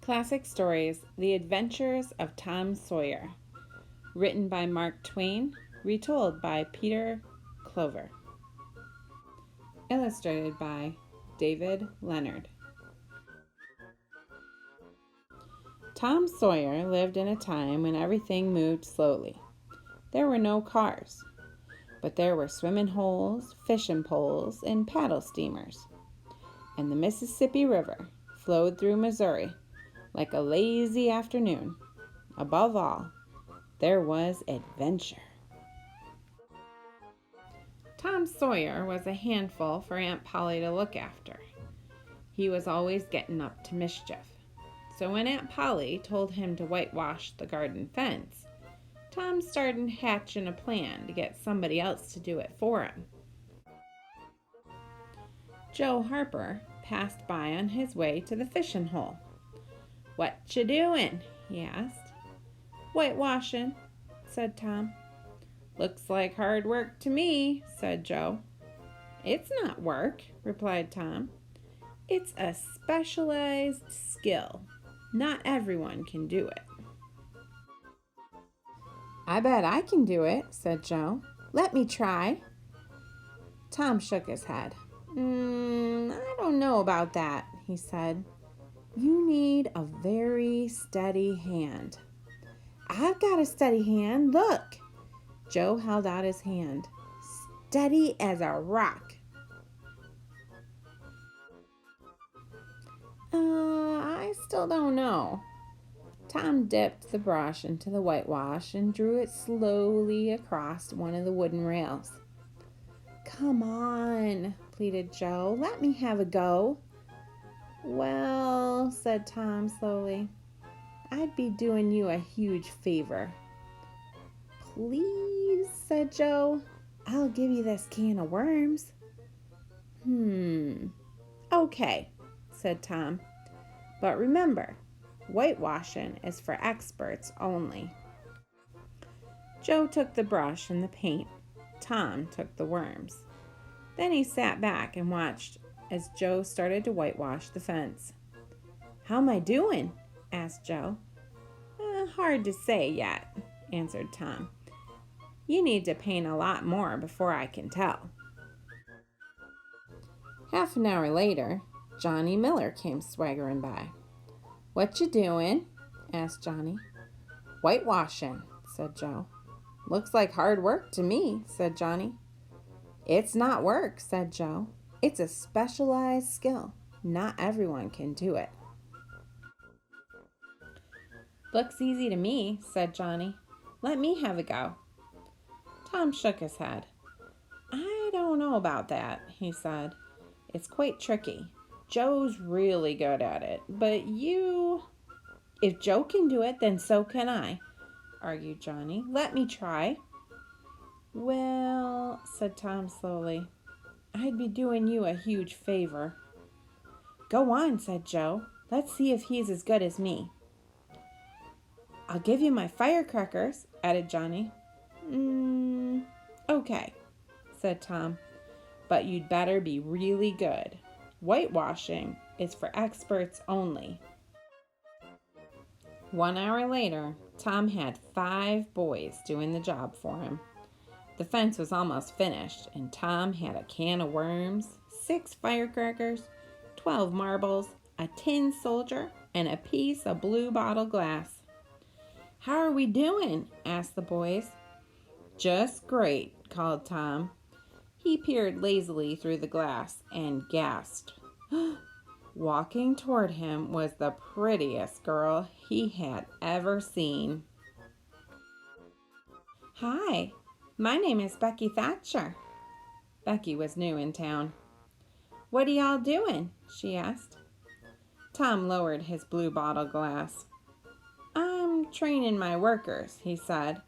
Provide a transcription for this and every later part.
Classic Stories, The Adventures of Tom Sawyer. Written by Mark Twain, retold by Peter Clover. Illustrated by David Leonard. Tom Sawyer lived in a time when everything moved slowly. There were no cars, but there were swimming holes, fishing poles, and paddle steamers. And the Mississippi River flowed through Missouri like a lazy afternoon. Above all, there was adventure. Tom Sawyer was a handful for Aunt Polly to look after. He was always getting up to mischief. So when Aunt Polly told him to whitewash the garden fence, Tom started hatching a plan to get somebody else to do it for him. Joe Harper passed by on his way to the fishing hole. "What you doing?" he asked. "Whitewashing," said Tom. "Looks like hard work to me," said Joe. "It's not work," replied Tom. "It's a specialized skill. Not everyone can do it." "I bet I can do it," said Joe. "Let me try." Tom shook his head. I don't know about that," he said. "You need a very steady hand." "I've got a steady hand. Look." Joe held out his hand. "Steady as a rock." I still don't know." Tom dipped the brush into the whitewash and drew it slowly across one of the wooden rails. "Come on," pleaded Joe. "Let me have a go." "Well," said Tom slowly, "I'd be doing you a huge favor." "Please," said Joe. "I'll give you this can of worms." "Okay," said Tom. "But remember, whitewashing is for experts only." Joe took the brush and the paint. Tom took the worms. Then he sat back and watched as Joe started to whitewash the fence. "How am I doing?" asked Joe. "Hard to say yet," answered Tom. "You need to paint a lot more before I can tell." Half an hour later, Johnny Miller came swaggering by. "What you doing?" asked Johnny. "Whitewashing," said Joe. "Looks like hard work to me," said Johnny. "It's not work," said Joe. "It's a specialized skill. Not everyone can do it." "Looks easy to me," said Johnny. "Let me have a go." Tom shook his head. "I don't know about that," he said. "It's quite tricky. Joe's really good at it, but if Joe can do it, then so can I," argued Johnny. "Let me try." "Well," said Tom slowly, "I'd be doing you a huge favor." "Go on," said Joe. "Let's see if he's as good as me." "I'll give you my firecrackers," added Johnny. Okay," said Tom. "But you'd better be really good. Whitewashing is for experts only." 1 hour later, Tom had 5 boys doing the job for him. The fence was almost finished, and Tom had a can of worms, 6 firecrackers, 12 marbles, a tin soldier, and a piece of blue bottle glass. "How are we doing?" asked the boys. "Just great," called Tom. He peered lazily through the glass and gasped. Walking toward him was the prettiest girl he had ever seen. "Hi, my name is Becky Thatcher." Becky was new in town. "What are y'all doing?" she asked. Tom lowered his blue bottle glass. "I'm training my workers," he said.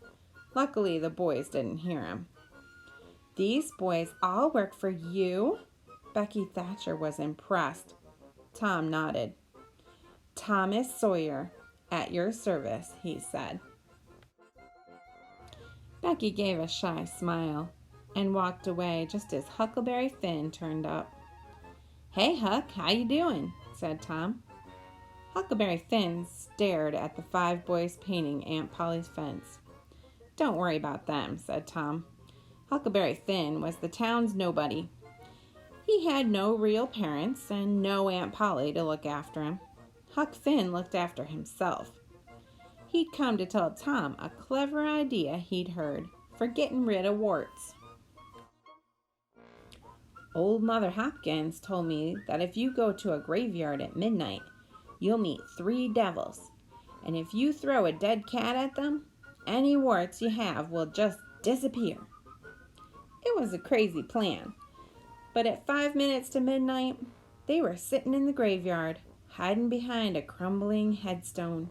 Luckily, the boys didn't hear him. "These boys all work for you?" Becky Thatcher was impressed. Tom nodded. "Thomas Sawyer, at your service," he said. Becky gave a shy smile and walked away just as Huckleberry Finn turned up. "Hey, Huck, how you doing?" said Tom. Huckleberry Finn stared at the 5 boys painting Aunt Polly's fence. "Don't worry about them," said Tom. Huckleberry Finn was the town's nobody. He had no real parents and no Aunt Polly to look after him. Huck Finn looked after himself. He'd come to tell Tom a clever idea he'd heard for getting rid of warts. "Old Mother Hopkins told me that if you go to a graveyard at midnight, you'll meet 3 devils, and if you throw a dead cat at them, any warts you have will just disappear." It was a crazy plan, but at 5 minutes to midnight, they were sitting in the graveyard, hiding behind a crumbling headstone.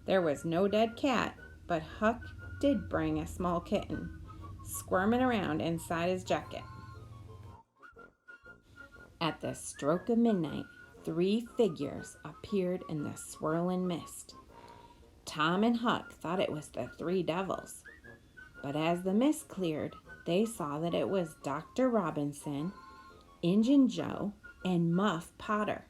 There was no dead cat, but Huck did bring a small kitten, squirming around inside his jacket. At the stroke of midnight, 3 figures appeared in the swirling mist. Tom and Huck thought it was the 3 devils, but as the mist cleared, they saw that it was Dr. Robinson, Injun Joe, and Muff Potter.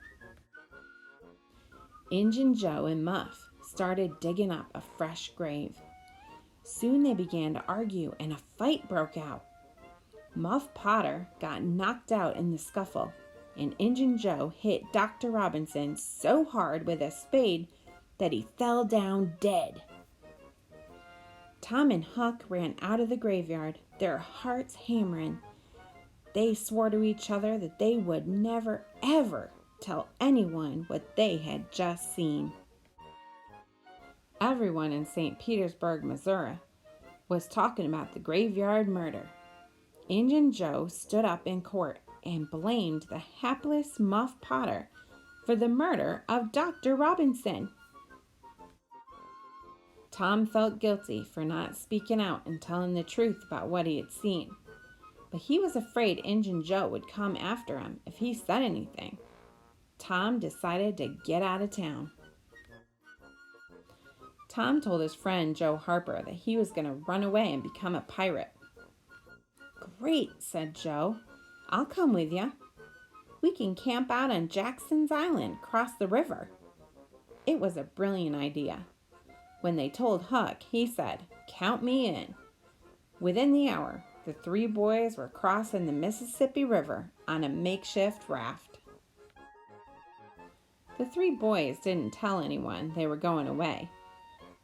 Injun Joe and Muff started digging up a fresh grave. Soon they began to argue and a fight broke out. Muff Potter got knocked out in the scuffle, and Injun Joe hit Dr. Robinson so hard with a spade that he fell down dead. Tom and Huck ran out of the graveyard, their hearts hammering. They swore to each other that they would never, ever tell anyone what they had just seen. Everyone in St. Petersburg, Missouri, was talking about the graveyard murder. Injun Joe stood up in court and blamed the hapless Muff Potter for the murder of Dr. Robinson. Tom felt guilty for not speaking out and telling the truth about what he had seen, but he was afraid Injun Joe would come after him if he said anything. Tom decided to get out of town. Tom told his friend Joe Harper that he was going to run away and become a pirate. "Great," said Joe. "I'll come with you. We can camp out on Jackson's Island across the river." It was a brilliant idea. When they told Huck, he said, "Count me in." Within the hour, the 3 boys were crossing the Mississippi River on a makeshift raft. The 3 boys didn't tell anyone they were going away.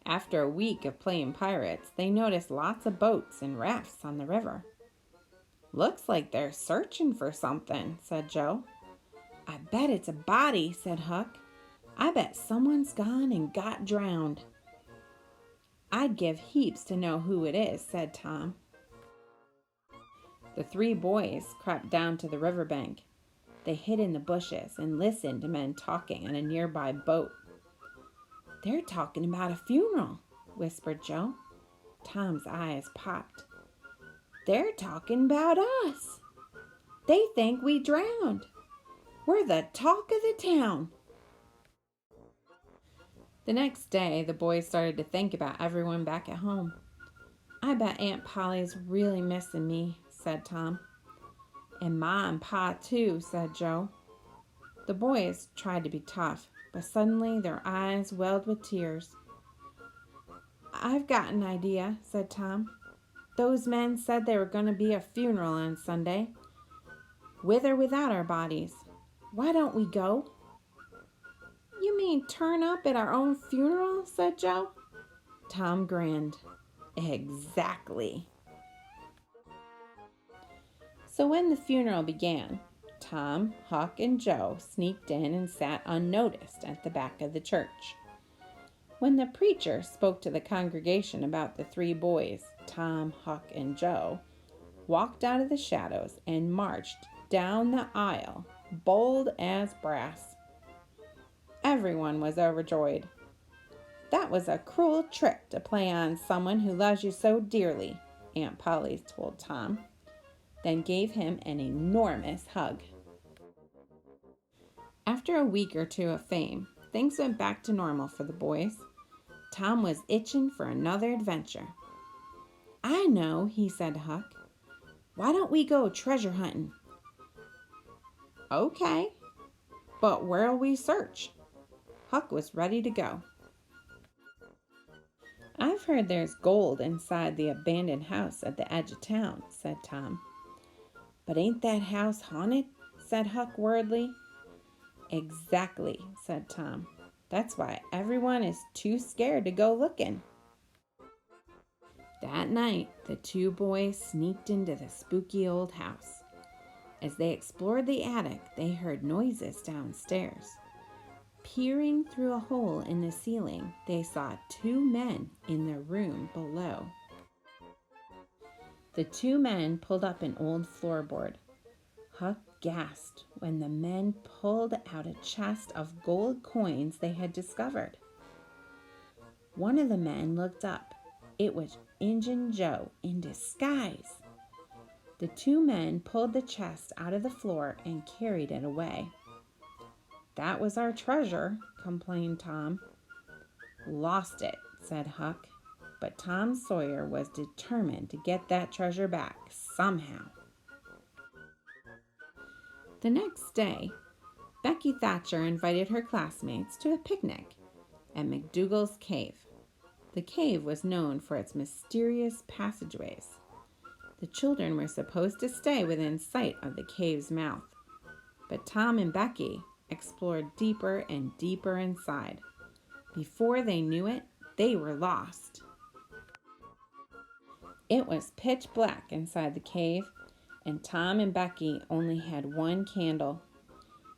After a week of playing pirates, they noticed lots of boats and rafts on the river. "Looks like they're searching for something," said Joe. "I bet it's a body," said Huck. "I bet someone's gone and got drowned." "I'd give heaps to know who it is," said Tom. The 3 boys crept down to the riverbank. They hid in the bushes and listened to men talking on a nearby boat. "They're talking about a funeral," whispered Joe. Tom's eyes popped. "They're talking about us. They think we drowned. We're the talk of the town." The next day, the boys started to think about everyone back at home. "I bet Aunt Polly's really missing me," said Tom. "And Ma and Pa too," said Joe. The boys tried to be tough, but suddenly their eyes welled with tears. "I've got an idea," said Tom. "Those men said there were going to be a funeral on Sunday, with or without our bodies. Why don't we go?" "You mean turn up at our own funeral?" said Joe. Tom grinned. "Exactly." So when the funeral began, Tom, Huck, and Joe sneaked in and sat unnoticed at the back of the church. When the preacher spoke to the congregation about the 3 boys, Tom, Huck, and Joe, walked out of the shadows and marched down the aisle, bold as brass. Everyone was overjoyed. "That was a cruel trick to play on someone who loves you so dearly," Aunt Polly told Tom, then gave him an enormous hug. After a week or 2 of fame, things went back to normal for the boys. Tom was itching for another adventure. "I know," he said to Huck. "Why don't we go treasure hunting?" "Okay, but where'll we search?" Huck was ready to go. "I've heard there's gold inside the abandoned house at the edge of town," said Tom. "But ain't that house haunted?" said Huck worriedly. "Exactly," said Tom. "That's why everyone is too scared to go looking." That night, the two boys sneaked into the spooky old house. As they explored the attic, they heard noises downstairs. Peering through a hole in the ceiling, they saw two men in the room below. The two men pulled up an old floorboard. Huck gasped when the men pulled out a chest of gold coins they had discovered. One of the men looked up. It was Injun Joe in disguise. The two men pulled the chest out of the floor and carried it away. "That was our treasure," complained Tom. "Lost it," said Huck. But Tom Sawyer was determined to get that treasure back somehow. The next day, Becky Thatcher invited her classmates to a picnic at McDougal's cave. The cave was known for its mysterious passageways. The children were supposed to stay within sight of the cave's mouth, but Tom and Becky explored deeper and deeper inside. Before they knew it, they were lost. It was pitch black inside the cave, and Tom and Becky only had one candle.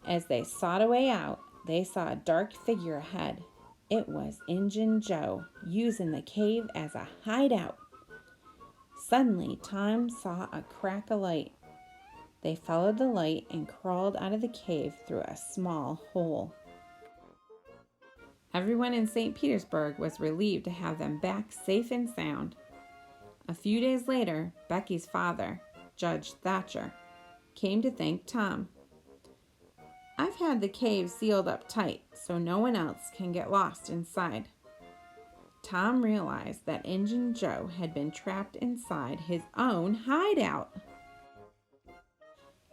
As they sought a way out, they saw a dark figure ahead. It was Injun Joe, using the cave as a hideout. Suddenly, Tom saw a crack of light. They followed the light and crawled out of the cave through a small hole. Everyone in St. Petersburg was relieved to have them back safe and sound. A few days later, Becky's father, Judge Thatcher, came to thank Tom. "I've had the cave sealed up tight so no one else can get lost inside." Tom realized that Injun Joe had been trapped inside his own hideout.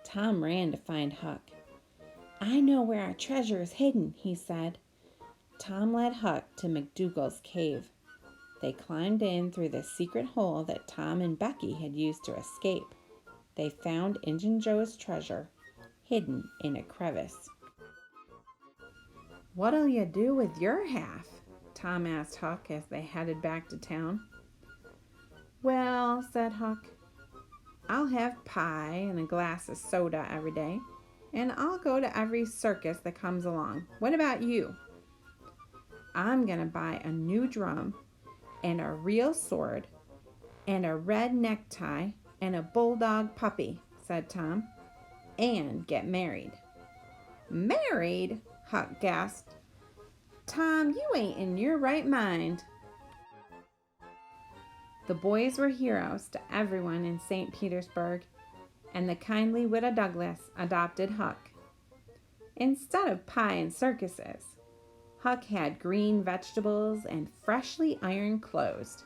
Tom ran to find Huck. "I know where our treasure is hidden," he said. Tom led Huck to McDougal's cave. They climbed in through the secret hole that Tom and Becky had used to escape. They found Injun Joe's treasure, hidden in a crevice. "What'll you do with your half?" Tom asked Huck as they headed back to town. "Well," said Huck, "I'll have pie and a glass of soda every day, and I'll go to every circus that comes along. What about you?" "I'm going to buy a new drum and a real sword and a red necktie and a bulldog puppy," said Tom, "and get married." "Married?" Huck gasped. "Tom, you ain't in your right mind." The boys were heroes to everyone in St. Petersburg, and the kindly Widow Douglas adopted Huck. Instead of pie and circuses, Huck had green vegetables and freshly ironed clothes.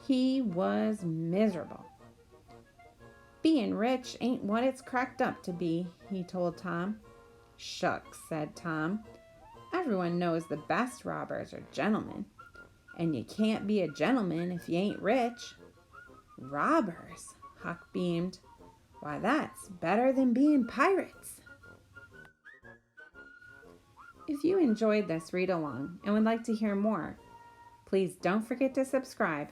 He was miserable. "Being rich ain't what it's cracked up to be," he told Tom. "Shucks," said Tom. "Everyone knows the best robbers are gentlemen, and you can't be a gentleman if you ain't rich." "Robbers?" Huck beamed. "Why, that's better than being pirates." If you enjoyed this read-along and would like to hear more, please don't forget to subscribe